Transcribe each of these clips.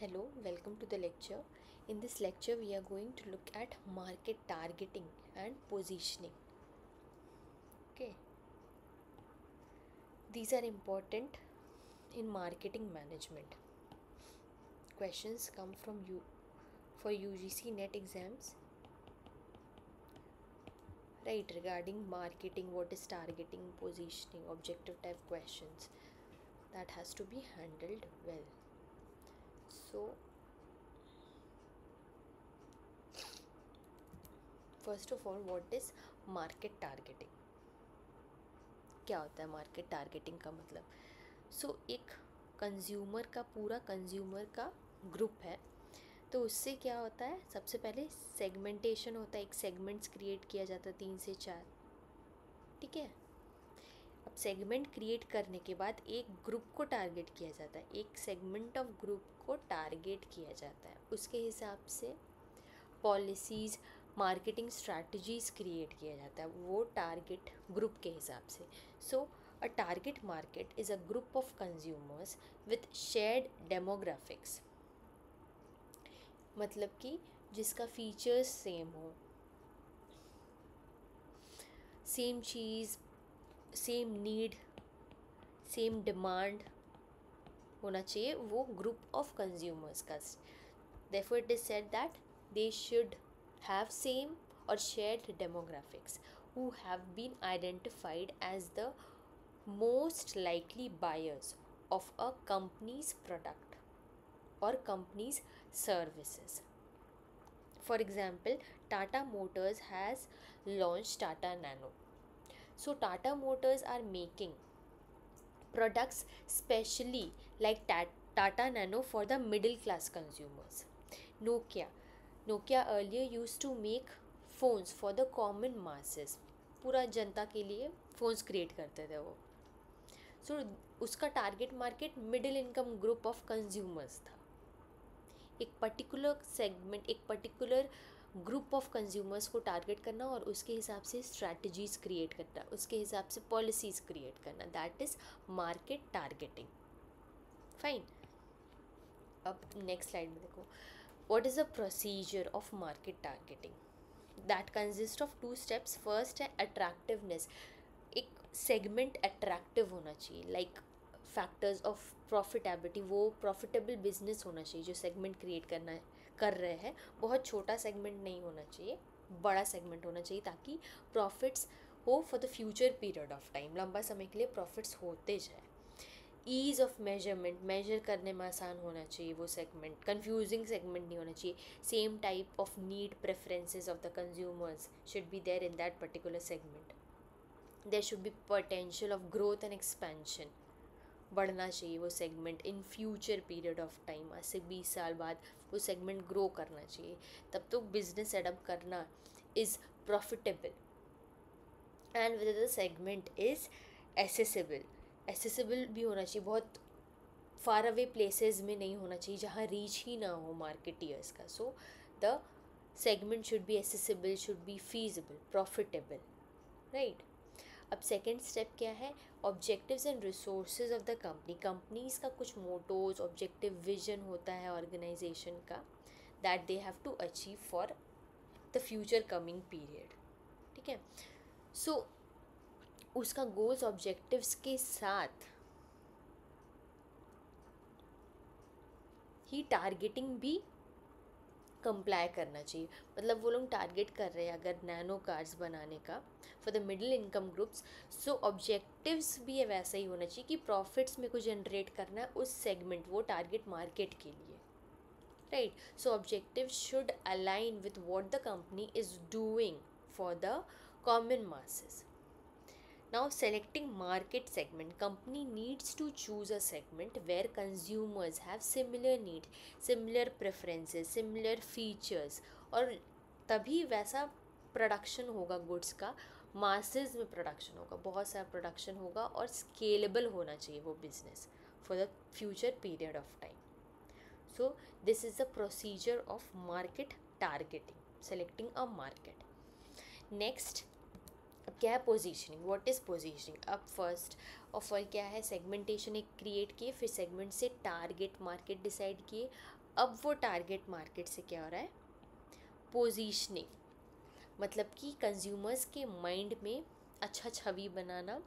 Hello, welcome to the lecture. In this lecture, we are going to look at market targeting and positioning. Okay, these are important in marketing management. Questions come from you for UGC net exams, right? Regarding marketing, what is targeting, positioning, objective type questions that has to be handled well. So, first of all, what is market targeting? क्या होता है market targeting का मतलब? एक consumer का पूरा consumer का group है, तो उससे क्या होता है, सबसे पहले सेगमेंटेशन होता है, एक सेगमेंट्स क्रिएट किया जाता है 3 से 4। ठीक है, अब सेगमेंट क्रिएट करने के बाद एक ग्रुप को टारगेट किया जाता है, एक सेगमेंट ऑफ ग्रुप को टारगेट किया जाता है, उसके हिसाब से पॉलिसीज़ मार्केटिंग स्ट्रैटेजीज़ क्रिएट किया जाता है वो टारगेट ग्रुप के हिसाब से। So a target market is a group of consumers with shared demographics, मतलब कि जिसका फीचर्स सेम हो, सेम चीज़, सेम नीड, सेम डिमांड होना चाहिए वो ग्रुप ऑफ कंज्यूमर्स का। Therefore, it is said that they should have same or shared demographics who have been identified as the most likely buyers of a company's product or company's services. For example, Tata Motors has launched Tata Nano. So Tata Motors are making products specially like Tata Nano for the middle class consumers. Nokia earlier used to make phones for the common masses. पूरा जनता के लिए phones create करते थे वो। सो उसका target market middle income group of consumers था। एक particular segment, एक पर्टिकुलर ग्रुप ऑफ कंज्यूमर्स को टारगेट करना और उसके हिसाब से स्ट्रैटेजीज़ क्रिएट करना, उसके हिसाब से पॉलिसीज़ क्रिएट करना, that is market targeting. Fine, अब नेक्स्ट स्लाइड में देखो, what is the procedure of market targeting? That consists of 2 steps. First है attractiveness, एक सेगमेंट अट्रैक्टिव होना चाहिए, लाइक फैक्टर्स ऑफ प्रॉफिटेबिलिटी, वो प्रॉफिटेबल बिजनेस होना चाहिए जो सेगमेंट क्रिएट कर रहे हैं। बहुत छोटा सेगमेंट नहीं होना चाहिए, बड़ा सेगमेंट होना चाहिए ताकि प्रॉफिट्स हो for the future period of time, लंबा समय के लिए प्रॉफिट्स होते जाए। ईज़ ऑफ मेजरमेंट, मेजर करने में आसान होना चाहिए वो सेगमेंट, कंफ्यूजिंग सेगमेंट नहीं होना चाहिए। Same type of need preferences of the consumers should be there in that particular segment. There should be potential of growth and expansion, बढ़ना चाहिए वो segment in future period of time. आज से 20 साल बाद वो सेगमेंट ग्रो करना चाहिए, तब तो बिजनेस सेटअप करना is profitable. And with the segment is accessible भी होना चाहिए, बहुत फार अवे प्लेसेस में नहीं होना चाहिए जहाँ रीच ही ना हो मार्केटियर्स का। So the segment should be accessible, should be feasible, profitable, right. अब सेकेंड स्टेप क्या है, objectives and resources of the company. Companies का कुछ मोटोज, ऑब्जेक्टिव, विजन होता है ऑर्गेनाइजेशन का, that they have to achieve for the future coming period. ठीक है, सो उसका गोल्स ऑब्जेक्टिव्स के साथ ही टारगेटिंग भी कंप्लाई करना चाहिए। मतलब वो लोग टारगेट कर रहे हैं अगर नैनो कार्स बनाने का for the middle income groups, so objectives भी वैसा ही होना चाहिए कि प्रॉफिट्स में को जनरेट करना है उस सेगमेंट, वो टारगेट मार्केट के लिए, right. So objective should align with what the company is doing for the common masses. Now, selecting market segment, company needs to choose a segment where consumers have similar need, similar preferences, similar features, और तभी वैसा production होगा goods का, masses में production होगा, बहुत सारा production होगा और स्केलेबल होना चाहिए वो business for the future period of time. So this is the procedure of market targeting, selecting a market. Next, अब क्या है पोजीशनिंग, व्हाट इज़ पोजीशनिंग। अब फर्स्ट ऑफ ऑल क्या है, सेगमेंटेशन एक क्रिएट किए, फिर सेगमेंट से टारगेट मार्केट डिसाइड किए। अब वो टारगेट मार्केट से क्या हो रहा है, पोजीशनिंग, मतलब कि कंज्यूमर्स के माइंड में अच्छा छवि बनाना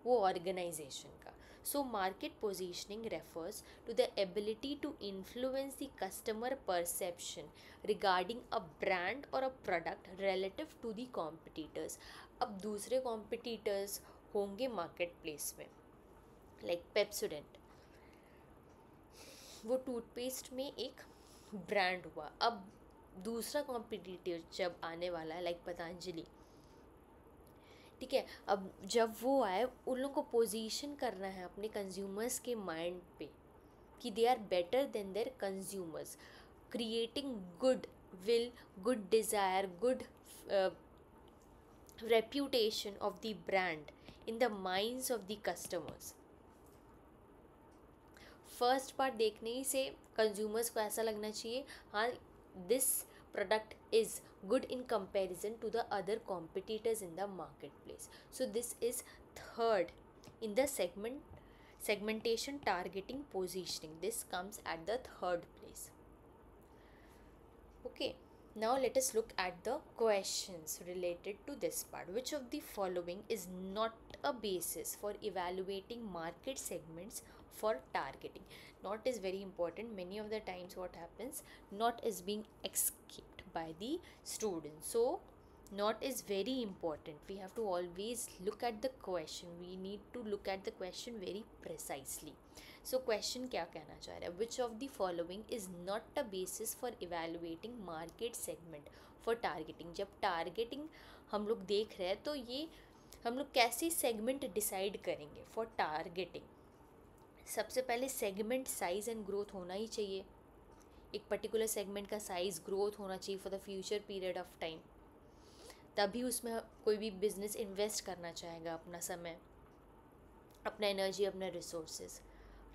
वो ऑर्गेनाइजेशन का। So market positioning refers to the ability to influence the customer perception regarding a brand और a product relative to the competitors. अब दूसरे कॉम्पिटिटर्स होंगे मार्केट प्लेस में, लाइक पेप्सोडेंट, वो टूथपेस्ट में एक ब्रांड हुआ। अब दूसरा कॉम्पिटिटर जब आने वाला है, लाइक पतंजलि, ठीक है, अब जब वो आए, उन लोगों को पोजीशन करना है अपने कंज्यूमर्स के माइंड पे कि they are better than their consumers, creating good will, good desire, good reputation of the brand in the minds of the customers। First part देखने ही से कंज्यूमर्स को ऐसा लगना चाहिए, हाँ, this product is good in comparison to the other competitors in the marketplace. So this is third in the segmentation, targeting, positioning. This comes at the third place. Okay, now let us look at the questions related to this part. Which of the following is not a basis for evaluating market segments for targeting? Not is very important. Many of the times what happens, not is being escaped by the students. So not is very important. We have to always look at the question. We need to look at the question very precisely. So question क्या कहना चाह रहा है, which of the following is not a basis for evaluating market segment for targeting। जब targeting हम लोग देख रहे हैं तो ये हम लोग कैसी segment decide करेंगे for targeting। सबसे पहले segment size and growth होना ही चाहिए, एक पर्टिकुलर सेगमेंट का साइज़ ग्रोथ होना चाहिए for the future period of time, तभी उसमें कोई भी बिजनेस इन्वेस्ट करना चाहेगा अपना समय, अपना एनर्जी, अपना resources,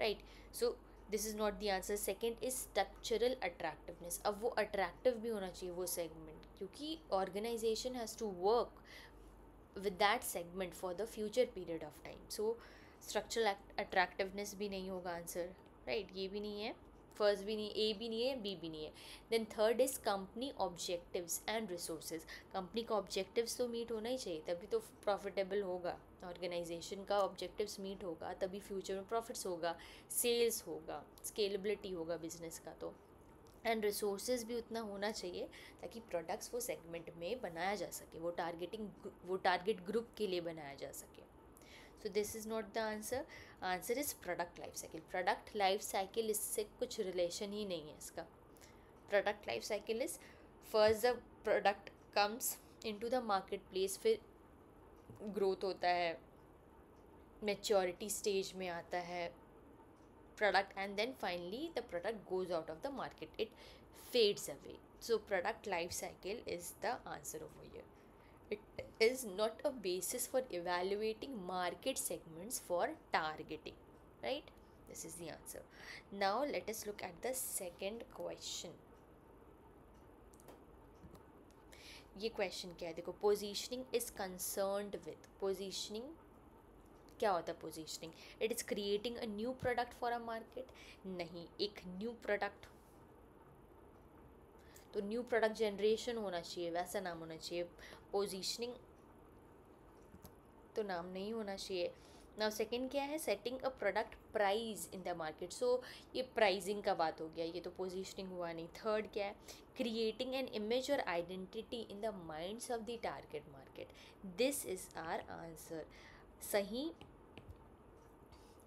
right. So this is not the answer. Second is structural attractiveness. अब वो अट्रैक्टिव भी होना चाहिए वो सेगमेंट, क्योंकि organisation has to work with that segment for the future period of time. So structural attractiveness भी नहीं होगा आंसर, राइट, ये भी नहीं है, फर्स्ट भी नहीं, ए भी नहीं है, बी भी नहीं है। Then third is company objectives and resources. Company का ऑब्जेक्टिव्स तो मीट होना ही चाहिए, तभी तो प्रॉफिटेबल होगा, ऑर्गेनाइजेशन का ऑब्जेक्टिव्स मीट होगा तभी फ्यूचर में प्रॉफिट्स होगा, सेल्स होगा, स्केलेबिलिटी होगा बिजनेस का, तो एंड रिसोर्सेज भी उतना होना चाहिए ताकि प्रोडक्ट्स वो सेगमेंट में बनाया जा सके, वो टारगेट ग्रुप के लिए बनाया जा सके। सो this is not the answer. Answer is product life cycle. Product life cycle, इससे कुछ रिलेशन ही नहीं है इसका। Product life cycle is first the product comes into the market place, फिर ग्रोथ होता है, मैच्योरिटी स्टेज में आता है product, and then finally the product goes out of the market, it fades away. So product life cycle is the answer over here. It is not a basis for evaluating market segments for targeting, right? This is the answer. Now let us look at the second question. ये question क्या है, देखो, positioning is concerned with, positioning क्या होता है positioning, it is creating a new product for a market, नहीं, एक new product, तो न्यू प्रोडक्ट जनरेशन होना चाहिए, वैसा नाम होना चाहिए, पोजीशनिंग तो नाम नहीं होना चाहिए। नाउ सेकंड क्या है, setting a product price in the market, so ये प्राइसिंग का बात हो गया, ये तो पोजीशनिंग हुआ नहीं। थर्ड क्या है, क्रिएटिंग एन इमेज और identity in the minds of the target market, this is our answer. सही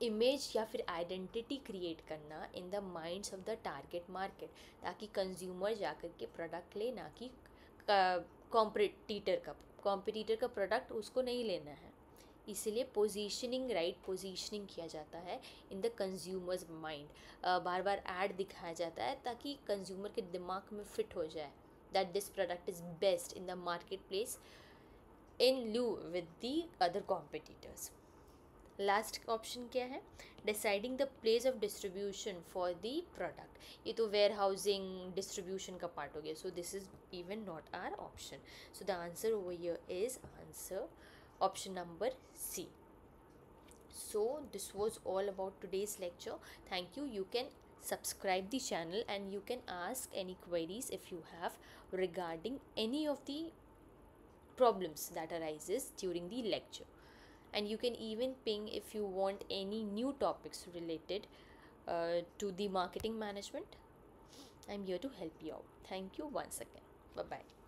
इमेज या फिर आइडेंटिटी क्रिएट करना in the minds of the target market, ताकि कंज्यूमर जाकर के प्रोडक्ट ले, ना कि कॉम्पिटिटर का प्रोडक्ट उसको नहीं लेना है। इसीलिए पोजीशनिंग, राइट पोजीशनिंग किया जाता है in the consumers mind, bar bar add दिखाया जाता है ताकि कंज्यूमर के दिमाग में फिट हो जाए that this product is best in the market place in lieu with the other competitors. Last option क्या है, deciding the place of distribution for the product, ये तो वेयर हाउसिंग डिस्ट्रीब्यूशन का पार्ट हो गया, so this is even not our option. So the answer over here is answer option number C. So this was all about today's lecture. Thank you. You can subscribe the channel and you can ask any queries if you have regarding any of the problems that arises during the lecture, and you can even ping if you want any new topics related to the marketing management. I'm here to help you out. Thank you once again. Bye bye.